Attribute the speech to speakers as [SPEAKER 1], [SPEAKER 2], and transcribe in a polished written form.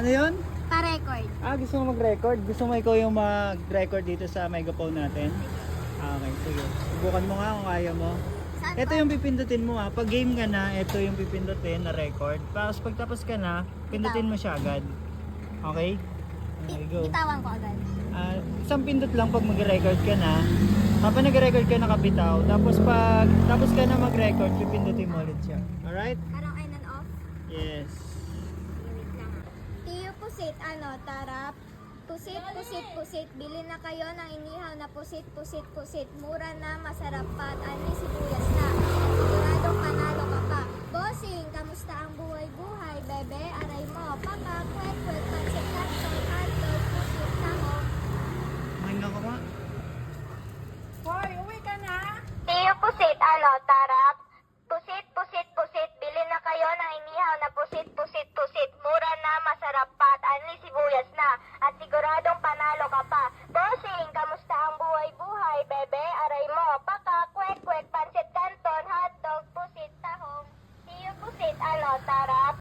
[SPEAKER 1] Ano yun?
[SPEAKER 2] Pa-record.
[SPEAKER 1] Gusto mo mag-record? Gusto mo ikaw yung mag-record dito sa megaphone natin? Okay, sige. Subukan mo nga kung kaya mo.
[SPEAKER 2] Saan
[SPEAKER 1] Ito
[SPEAKER 2] pa?
[SPEAKER 1] yung pipindutin mo Pag game ka na, ito yung pipindutin na record. Tapos pagtapos ka na, pindutin mo siya agad. Okay? Okay, go.
[SPEAKER 2] Bitawan ko agad.
[SPEAKER 1] Isang pindot lang pag mag-record ka na. Kapag nag-record ka nakabitaw, tapos ka na mag-record, pipindutin mo ulit siya. Alright?
[SPEAKER 2] Parang on and off.
[SPEAKER 1] Yes.
[SPEAKER 2] Wait lang. Tiyo pusit, tarap. Pusit, pusit, pusit. Bili na kayo ng inihaw na pusit, pusit, pusit. Mura na, masarap pa, at ani sibuyas na. Siguradong panalo ka pa. Bossing, kamusta ang buhay-buhay? Bebe, aray mo. Paka, kwek, kwek, pansit, kanton, hotdog, pusit, taho.
[SPEAKER 1] Mahinga ka nga.
[SPEAKER 3] Hoy, uwi ka na?
[SPEAKER 2] Tiyo pusit, tarap. Pusit, pusit, pusit. Bili na kayo ng inihaw na pusit, pusit, pusit. Mura na, masarap pa, at ani sibuyas na. At siguradong panalo ka pa. Bossing, kamusta ang buhay-buhay? Bebe, aray mo. Paka, kwek, kwek, pansit, kanton, hotdog, pusit, tahong. Tiyo pusit, tarap.